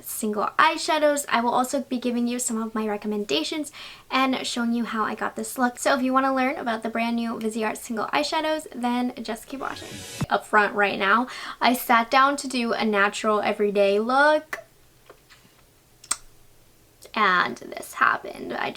single eyeshadows. I will also be giving you some of my recommendations and showing you how I got this look. So if you want to learn about the brand new Viseart single eyeshadows, then just keep watching. Up front right now, I sat down to do a natural everyday look, and this happened. I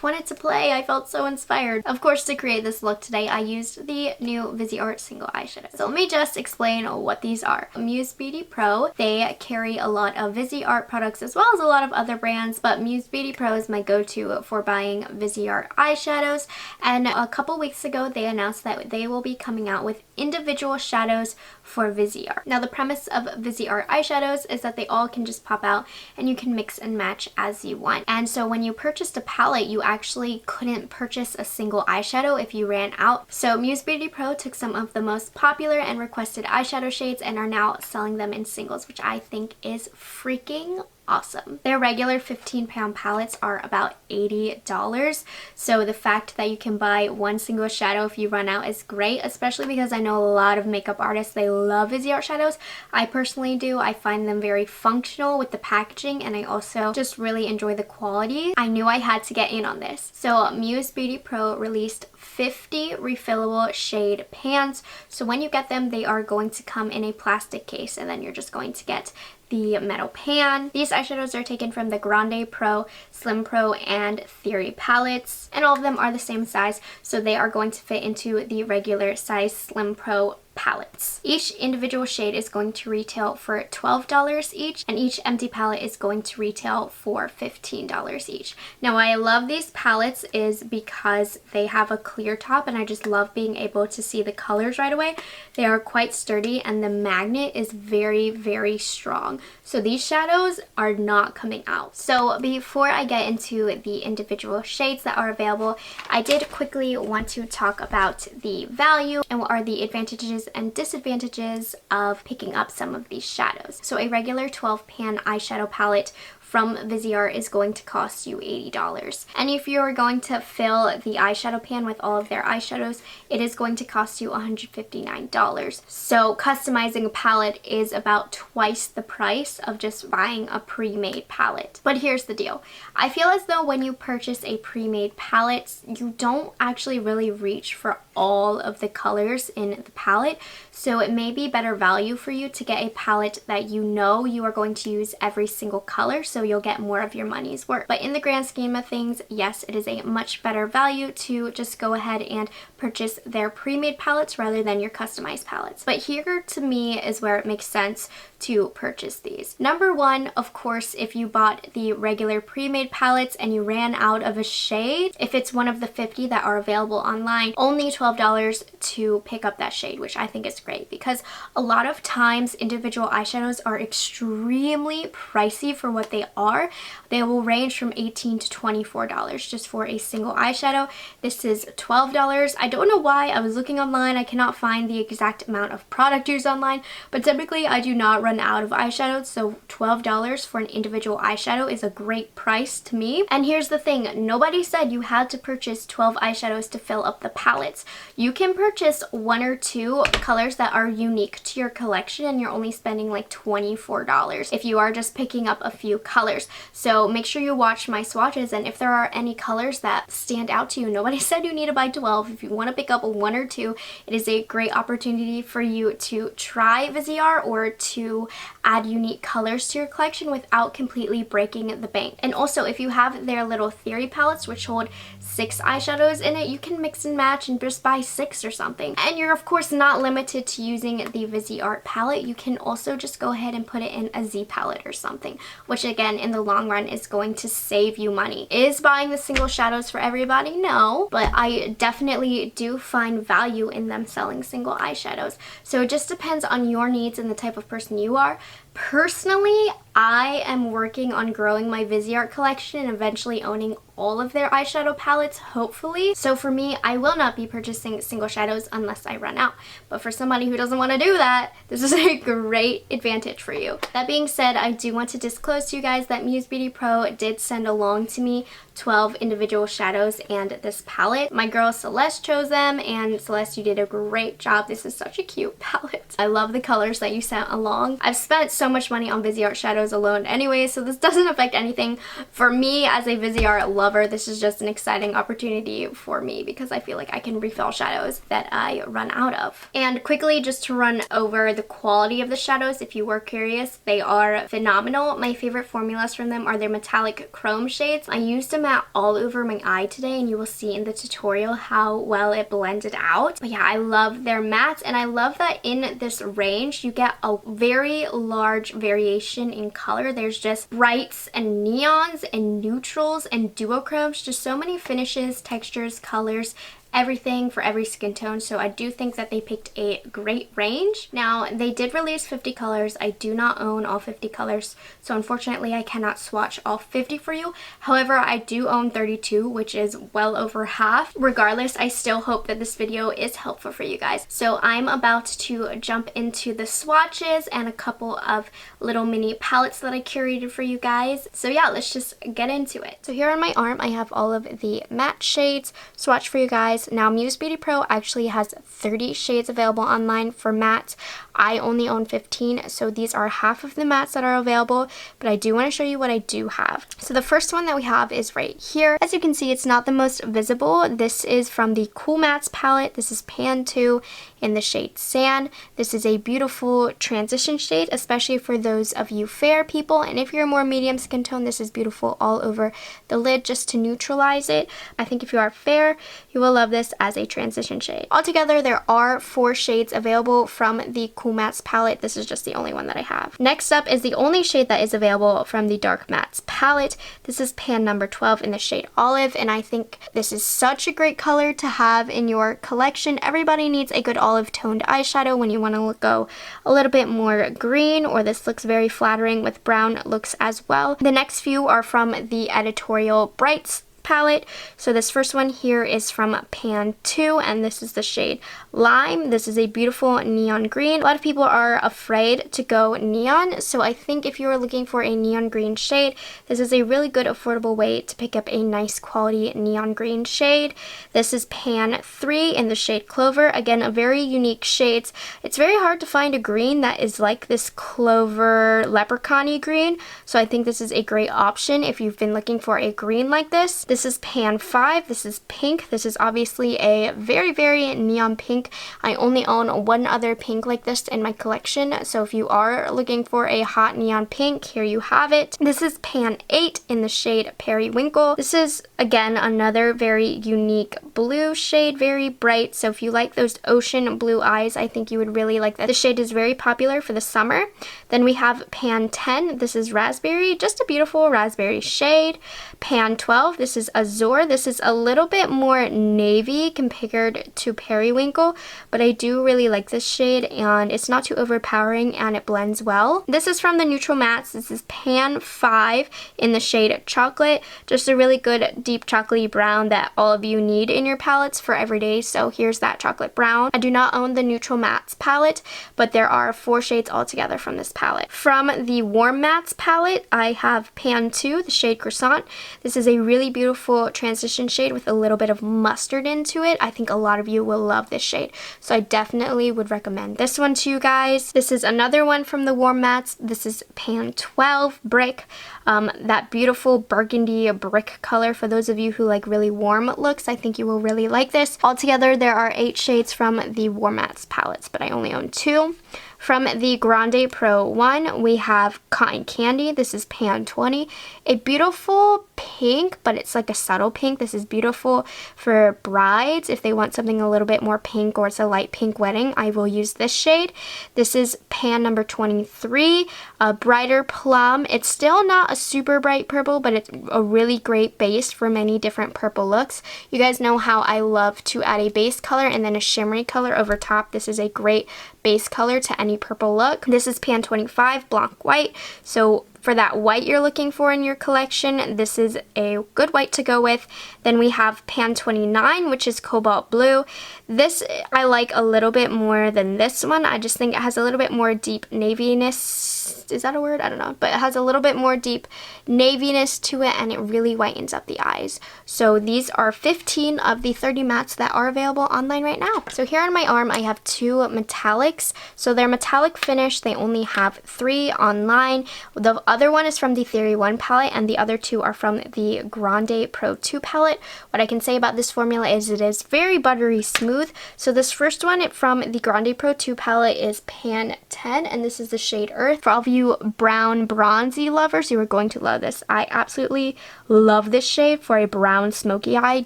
wanted to play. I felt so inspired. Of course, to create this look today, I used the new Viseart single eyeshadow. So let me just explain what these are. Muse Beauty Pro, they carry a lot of Viseart products as well as a lot of other brands, but Muse Beauty Pro is my go-to for buying Viseart eyeshadows. And a couple weeks ago, they announced that they will be coming out with individual shadows for Viseart. Now, the premise of Viseart eyeshadows is that they all can just pop out and you can mix and match as you want. And so when you purchased a palette, you actually couldn't purchase a single eyeshadow if you ran out. So Muse Beauty Pro took some of the most popular and requested eyeshadow shades and are now selling them in singles, which I think is freaking awesome. Their regular 15-pound palettes are about $80, so the fact that you can buy one single shadow if you run out is great, especially because I know a lot of makeup artists, they love Viseart shadows. I personally do. I find them very functional with the packaging, and I also just really enjoy the quality. I knew I had to get in on this. So Muse Beauty Pro released 50 refillable shade pans, so when you get them, they are going to come in a plastic case, and then you're just going to get the metal pan. These eyeshadows are taken from the Grande Pro, Slim Pro, and Theory palettes, and all of them are the same size, so they are going to fit into the regular size Slim Pro palettes. Each individual shade is going to retail for $12 each, and each empty palette is going to retail for $15 each. Now, why I love these palettes is because they have a clear top, and I just love being able to see the colors right away. They are quite sturdy, and the magnet is very, very strong. So these shadows are not coming out. So before I get into the individual shades that are available, I did quickly want to talk about the value and what are the advantages and disadvantages of picking up some of these shadows. So a regular 12-pan eyeshadow palette from Viseart is going to cost you $80. And if you're going to fill the eyeshadow pan with all of their eyeshadows, it is going to cost you $159. So customizing a palette is about twice the price of just buying a pre-made palette. But here's the deal. I feel as though when you purchase a pre-made palette, you don't actually really reach for all of the colors in the palette. So it may be better value for you to get a palette that you know you are going to use every single color, so you'll get more of your money's worth. But in the grand scheme of things, yes, it is a much better value to just go ahead and purchase their pre-made palettes rather than your customized palettes. But here to me is where it makes sense to purchase these. Number one, of course, if you bought the regular pre-made palettes and you ran out of a shade, if it's one of the 50 that are available online, only $12 to pick up that shade, which I think is great because a lot of times individual eyeshadows are extremely pricey for what they are. They will range from $18 to $24 just for a single eyeshadow. This is $12. I don't know why. I was looking online. I cannot find the exact amount of product used online, but typically I do not run out of eyeshadows, so $12 for an individual eyeshadow is a great price to me. And here's the thing, nobody said you had to purchase 12 eyeshadows to fill up the palettes. You can purchase one or two colors that are unique to your collection, and you're only spending like $24 if you are just picking up a few colors. So make sure you watch my swatches, and if there are any colors that stand out to you, nobody said you need to buy 12. If you want to pick up one or two, it is a great opportunity for you to try Viseart or to add unique colors to your collection without completely breaking the bank. And also, if you have their little Theory palettes, which hold 6 eyeshadows in it, you can mix and match and just buy 6 or something. And you're of course not limited to using the Viseart palette. You can also just go ahead and put it in a Z palette or something, which again in the long run is going to save you money. Is buying the single shadows for everybody? No, but I definitely do find value in them selling single eyeshadows. So it just depends on your needs and the type of person you are. Personally, I am working on growing my Viseart collection and eventually owning all of their eyeshadow palettes, hopefully. So for me, I will not be purchasing single shadows unless I run out. But for somebody who doesn't want to do that, this is a great advantage for you. That being said, I do want to disclose to you guys that Muse Beauty Pro did send along to me 12 individual shadows and this palette. My girl Celeste chose them, and Celeste, you did a great job. This is such a cute palette. I love the colors that you sent along. I've spent so much money on Viseart shadows alone anyway, so this doesn't affect anything. For me as a Viseart lover, this is just an exciting opportunity for me because I feel like I can refill shadows that I run out of. And quickly, just to run over the quality of the shadows, if you were curious, they are phenomenal. My favorite formulas from them are their metallic chrome shades. I used them all over my eye today, and you will see in the tutorial how well it blended out. But yeah, I love their mattes, and I love that in this range you get a very large variation in color. There's just brights and neons and neutrals and duochromes, just so many finishes, textures, colors, everything for every skin tone. So I do think that they picked a great range. Now, they did release 50 colors. I do not own all 50 colors, so unfortunately I cannot swatch all 50 for you. However, I do own 32, which is well over half. Regardless, I still hope that this video is helpful for you guys. So I'm about to jump into the swatches and a couple of little mini palettes that I curated for you guys. So yeah, let's just get into it. So here on my arm, I have all of the matte shades swatched for you guys. Now, Muse Beauty Pro actually has 30 shades available online for matte. I only own 15, so these are half of the mattes that are available, but I do want to show you what I do have. So the first one that we have is right here. As you can see, it's not the most visible. This is from the Cool Mattes palette. This is Pan 2 in the shade Sand. This is a beautiful transition shade, especially for those of you fair people, and if you're a more medium skin tone, this is beautiful all over the lid just to neutralize it. I think if you are fair, you will love this as a transition shade. Altogether, there are 4 shades available from the Cool Mattes palette. This is just the only one that I have. Next up is the only shade that is available from the Dark Mattes palette. This is Pan number 12 in the shade Olive, and I think this is such a great color to have in your collection. Everybody needs a good olive toned eyeshadow when you want to go a little bit more green, or this looks very flattering with brown looks as well. The next few are from the Editorial Brights palette. So this first one here is from Pan 2, and this is the shade Lime. This is a beautiful neon green. A lot of people are afraid to go neon, so I think if you are looking for a neon green shade, this is a really good affordable way to pick up a nice quality neon green shade. This is Pan 3 in the shade Clover. Again, a very unique shade. It's very hard to find a green that is like this clover leprechaun-y green, so I think this is a great option if you've been looking for a green like this. This is Pan 5. This is pink. This is obviously a very, very neon pink. I only own one other pink like this in my collection, so if you are looking for a hot neon pink, here you have it. This is Pan 8 in the shade Periwinkle. This is, again, another very unique blue shade, very bright, so if you like those ocean blue eyes, I think you would really like that. The shade is very popular for the summer. Then we have Pan 10. This is Raspberry, just a beautiful raspberry shade. Pan 12. This is Azure. This is a little bit more navy compared to Periwinkle, but I do really like this shade, and it's not too overpowering and it blends well. This is from the Neutral Mattes. This is Pan 5 in the shade Chocolate. Just a really good deep chocolatey brown that all of you need in your palettes for every day, so here's that chocolate brown. I do not own the Neutral Mattes palette, but there are 4 shades altogether from this palette. From the Warm Mattes palette, I have Pan 2, the shade Croissant. This is a really beautiful transition shade with a little bit of mustard into it. I think a lot of you will love this shade, so I definitely would recommend this one to you guys. This is another one from the Warm Mattes. This is Pan 12 Brick. That beautiful burgundy brick color. For those of you who like really warm looks, I think you will really like this. Altogether, there are 8 shades from the Warm Mattes palettes, but I only own 2. From the Grande Pro 1, we have Cotton Candy. This is Pan 20. A beautiful pink, but it's like a subtle pink. This is beautiful for brides. If they want something a little bit more pink, or it's a light pink wedding, I will use this shade. This is Pan number 23, a brighter plum. It's still not a super bright purple, but it's a really great base for many different purple looks. You guys know how I love to add a base color and then a shimmery color over top. This is a great base color to any purple look. This is Pan 25 Blanc White, so for that white you're looking for in your collection, this is a good white to go with. Then we have Pan 29, which is cobalt blue. This I like a little bit more than this one. I just think it has a little bit more deep naviness. Is that a word? I don't know. But it has a little bit more deep naviness to it, and it really whitens up the eyes. So these are 15 of the 30 mattes that are available online right now. So here on my arm, I have 2 metallics. So they're metallic finish. They only have 3 online. The other one is from the Theory 1 palette, and the other 2 are from the Grande Pro 2 palette. What I can say about this formula is it is very buttery smooth. So this first one from the Grande Pro 2 palette is Pan 10, and this is the shade Earth. For all of you brown bronzy lovers, you are going to love this. I absolutely love this shade for a brown smoky eye.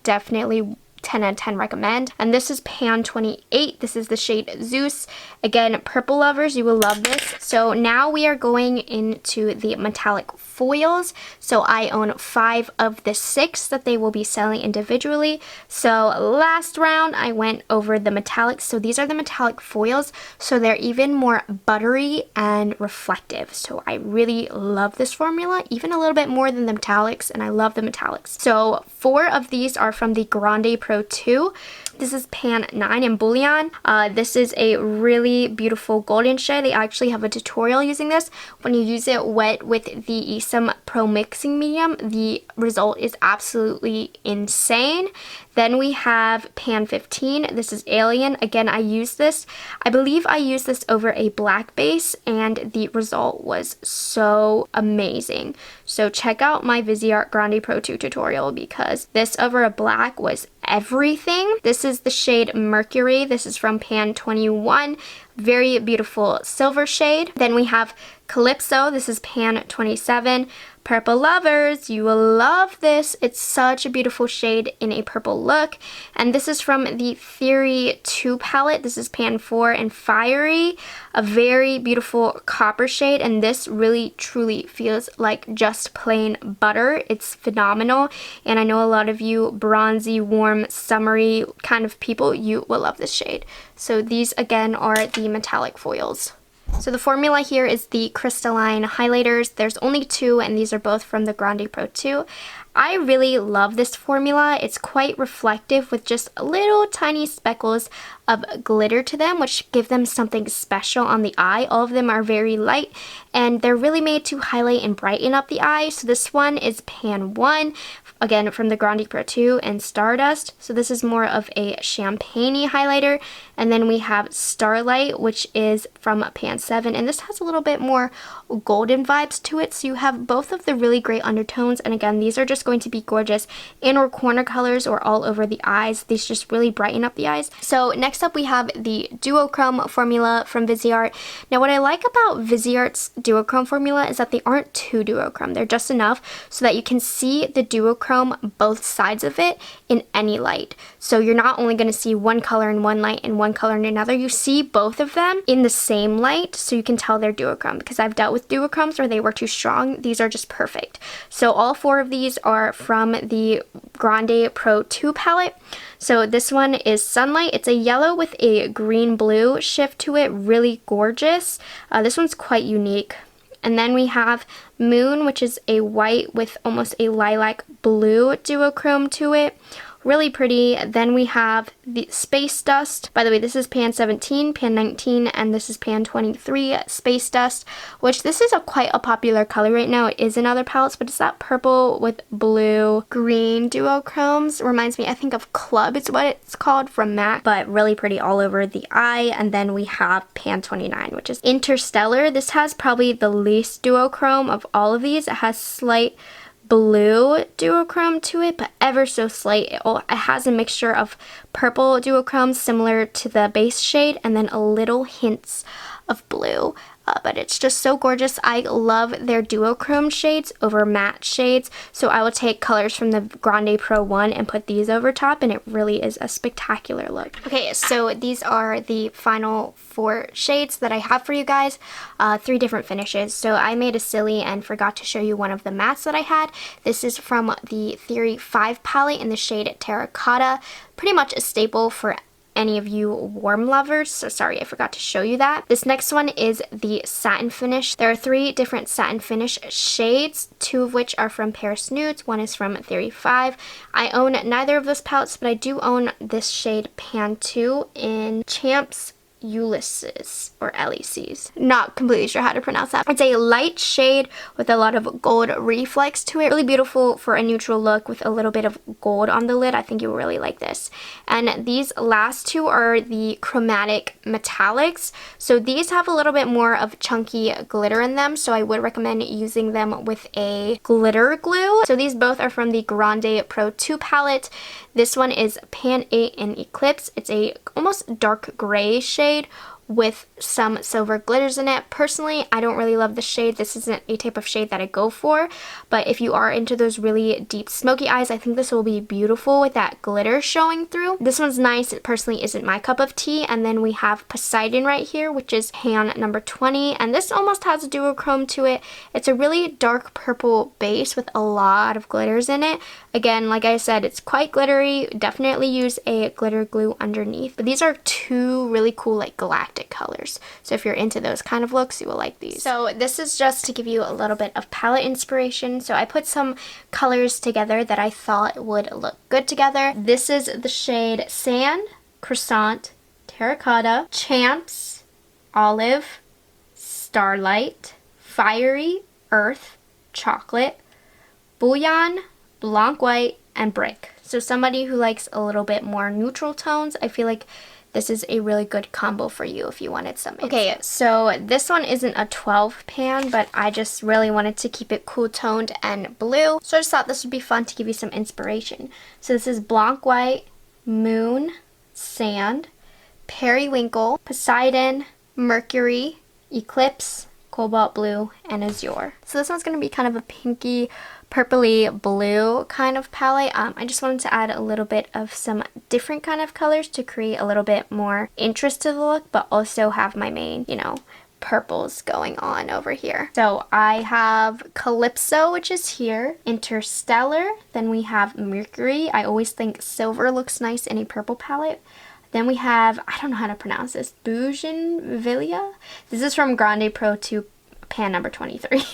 Definitely 10 out of 10 recommend. And this is Pan 28. This is the shade Zeus. Again, purple lovers, you will love this. So now we are going into the metallic foils. So I own 5 of the 6 that they will be selling individually. So last round I went over the metallics. So these are the metallic foils. So they're even more buttery and reflective. So I really love this formula, even a little bit more than the metallics, and I love the metallics. So 4 of these are from the Grande Pro 2. This is Pan 9 in Bullion. This is a really beautiful golden shade. They actually have a tutorial using this. When you use it wet with the Esom Pro Mixing Medium, the result is absolutely insane. Then we have Pan 15. This is Alien. Again, I believe I used this over a black base, and the result was so amazing. So check out my Viseart Grande Pro 2 tutorial, because this over a black was everything. This is the shade Mercury. This is from Pan 21. Very beautiful silver shade. Then we have Calypso. This is Pan 27. Purple lovers, you will love this. It's such a beautiful shade in a purple look. And this is from the Theory 2 palette. This is Pan 4 and Fiery, a very beautiful copper shade. And this really truly feels like just plain butter. It's phenomenal. And I know a lot of you bronzy, warm, summery kind of people, you will love this shade. So these again are the metallic foils. So the formula here is the crystalline highlighters. There's only 2, and these are both from the Grande Pro 2. I really love this formula. It's quite reflective with just little tiny speckles of glitter to them, which give them something special on the eye. All of them are very light, and they're really made to highlight and brighten up the eye. So this one is Pan 1, again from the Grande Pro 2, and Stardust. So this is more of a champagne-y highlighter. And then we have Starlight, which is from Pan 7, and this has a little bit more golden vibes to it. So you have both of the really great undertones, and again, these are just going to be gorgeous in or corner colors or all over the eyes. These just really brighten up the eyes. So next up we have the duochrome formula from Viseart. Now what I like about Viseart's duochrome formula is that they aren't too duochrome. They're just enough so that you can see the duochrome both sides of it in any light. So you're not only going to see one color in one light and one color in another. You see both of them in the same light, so you can tell they're duochrome, because I've dealt with duochromes where they were too strong. These are just perfect. So all 4 of these are from the Grande Pro 2 palette. So this one is Sunlight. It's a yellow with a green blue shift to it. Really gorgeous. This one's quite unique. And then we have Moon, which is a white with almost a lilac blue duochrome to it. Really pretty. Then we have the Space Dust. By the way, this is Pan 17, Pan 19, and this is Pan 23 Space Dust, which this is quite a popular color right now. It is in other palettes, but it's that purple with blue green duochromes. Reminds me, I think, of Club is what it's called from MAC, but really pretty all over the eye. And then we have Pan 29, which is Interstellar. This has probably the least duochrome of all of these. It has slight blue duochrome to it, but ever so slight. It has a mixture of purple duochromes similar to the base shade, and then a little hints of blue. But it's just so gorgeous. I love their duochrome shades over matte shades, so I will take colors from the Grande Pro 1 and put these over top, and it really is a spectacular look. Okay, so these are the final 4 shades that I have for you guys. 3 different finishes. So I made a silly and forgot to show you one of the mattes that I had. This is from the Theory 5 palette in the shade Terracotta. Pretty much a staple for any of you warm lovers, so sorry I forgot to show you that. This next one is the satin finish. There are 3 different satin finish shades, 2 of which are from Paris Nudes, 1 is from Theory 5. I own neither of those palettes, but I do own this shade Pan 2 in Champs Ulysses or LECs. Not completely sure how to pronounce that. It's a light shade with a lot of gold reflex to it. Really beautiful for a neutral look with a little bit of gold on the lid. I think you will really like this. And these last 2 are the chromatic metallics. So these have a little bit more of chunky glitter in them, so I would recommend using them with a glitter glue. So these both are from the Grande Pro 2 palette. This one is Pan 8 in Eclipse. It's a almost dark gray shade with some silver glitters in it. Personally, I don't really love the shade. This isn't a type of shade that I go for, but if you are into those really deep smoky eyes, I think this will be beautiful with that glitter showing through. This one's nice. It personally isn't my cup of tea. And then we have Poseidon right here, which is pan number 20, and this almost has a duochrome to it. It's a really dark purple base with a lot of glitters in it. Again, like I said, it's quite glittery. Definitely use a glitter glue underneath. But these are 2 really cool like galactic colors. So if you're into those kind of looks, you will like these. So this is just to give you a little bit of palette inspiration. So I put some colors together that I thought would look good together. This is the shade Sand, Croissant, Terracotta, Champs, Olive, Starlight, Fiery, Earth, Chocolate, Bouillon, Blanc White, and Brick. So somebody who likes a little bit more neutral tones, I feel like this is a really good combo for you if you wanted some. Okay, so this one isn't a 12 pan, but I just really wanted to keep it cool toned and blue. So I just thought this would be fun to give you some inspiration. So this is Blanc White, Moon, Sand, Periwinkle, Poseidon, Mercury, Eclipse, Cobalt Blue, and Azure. So this one's going to be kind of a pinky, purpley blue kind of palette. I just wanted to add a little bit of some different kind of colors to create a little bit more interest to the look, but also have my main, you know, purples going on over here. So I have Calypso, which is here, Interstellar, then we have Mercury. I always think silver looks nice in a purple palette. Then we have, I don't know how to pronounce this, Bougainvillea. This is from Grande Pro 2 pan number 23.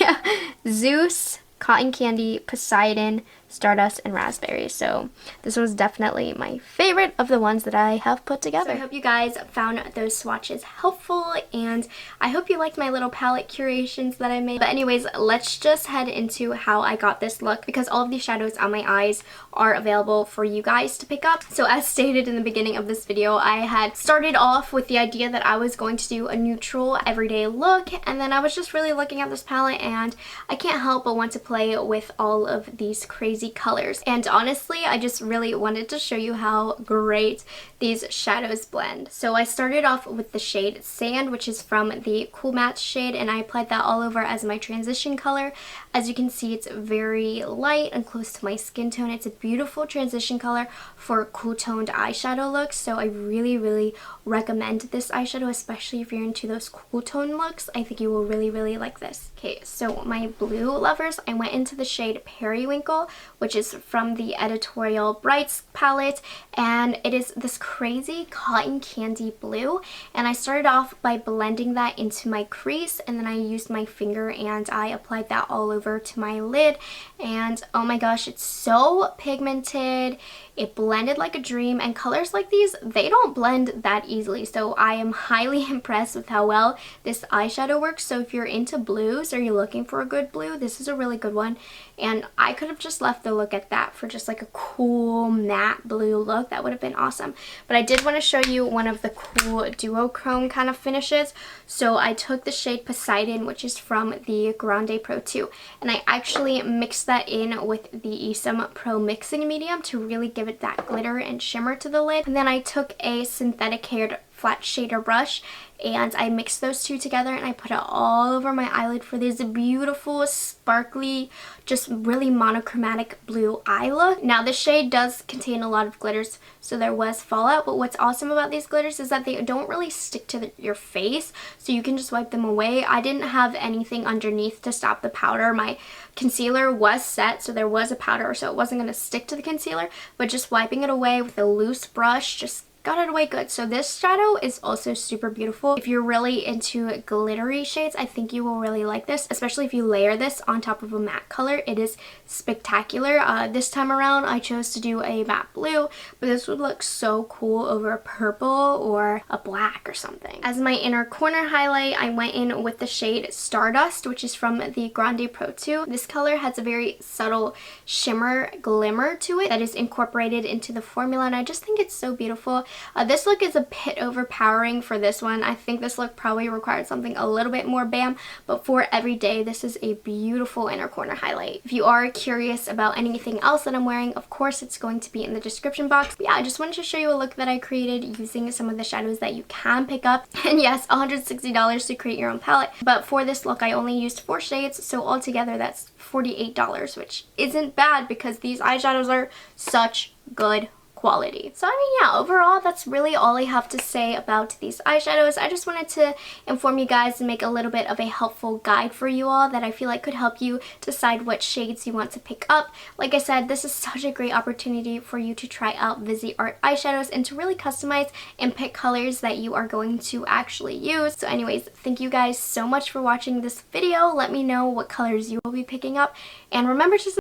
Zeus, Cotton Candy, Poseidon, Stardust, and Raspberry. So this was definitely my favorite of the ones that I have put together. So I hope you guys found those swatches helpful, and I hope you liked my little palette curations that I made. But anyways, let's just head into how I got this look, because all of these shadows on my eyes are available for you guys to pick up. So as stated in the beginning of this video, I had started off with the idea that I was going to do a neutral everyday look, and then I was just really looking at this palette and I can't help but want to play with all of these crazy colors. And honestly, I just really wanted to show you how great these shadows blend. So I started off with the shade Sand, which is from the Cool Matte shade, and I applied that all over as my transition color. As you can see, it's very light and close to my skin tone. It's a beautiful transition color for cool toned eyeshadow looks, so I really recommend this eyeshadow, especially if you're into those cool tone looks. I think you will really like this. Okay, so my blue lovers, I went into the shade Periwinkle, which is from the Editorial Brights palette, and it is this crazy cotton candy blue, and I started off by blending that into my crease, and then I used my finger and I applied that all over to my lid, and oh my gosh, it's so pigmented. It blended like a dream, and colors like these, they don't blend that easily, so I am highly impressed with how well this eyeshadow works. So if you're into blues or you're looking for a good blue, this is a really good one. And I could have just left the look at that for just like a cool matte blue look. That would have been awesome. But I did want to show you one of the cool duochrome kind of finishes. So I took the shade Poseidon, which is from the Grande Pro 2, and I actually mixed that in with the Esom Pro Mixing Medium to really give it that glitter and shimmer to the lid. And then I took a synthetic haired flat shader brush and I mixed those two together and I put it all over my eyelid for this beautiful, sparkly, just really monochromatic blue eye look. Now this shade does contain a lot of glitters, so there was fallout, but what's awesome about these glitters is that they don't really stick to your face, so you can just wipe them away. I didn't have anything underneath to stop the powder. My concealer was set, so there was a powder, so it wasn't going to stick to the concealer, but just wiping it away with a loose brush just got it away good. So this shadow is also super beautiful. If you're really into glittery shades, I think you will really like this, especially if you layer this on top of a matte color. It is spectacular. This time around I chose to do a matte blue, but this would look so cool over a purple or a black or something. As my inner corner highlight, I went in with the shade Stardust, which is from the Grande Pro 2. This color has a very subtle shimmer glimmer to it that is incorporated into the formula, and I just think it's so beautiful. This look is a bit overpowering for this one. I think this look probably required something a little bit more bam, but for everyday, this is a beautiful inner corner highlight. If you are curious about anything else that I'm wearing, of course it's going to be in the description box. But yeah, I just wanted to show you a look that I created using some of the shadows that you can pick up. And yes, $160 to create your own palette, but for this look I only used 4 shades, so altogether that's $48, which isn't bad because these eyeshadows are such good quality. So I mean, yeah, overall that's really all I have to say about these eyeshadows. I just wanted to inform you guys and make a little bit of a helpful guide for you all that I feel like could help you decide what shades you want to pick up. Like I said, this is such a great opportunity for you to try out VisiArt eyeshadows and to really customize and pick colors that you are going to actually use. So anyways, thank you guys so much for watching this video. Let me know what colors you will be picking up, and remember to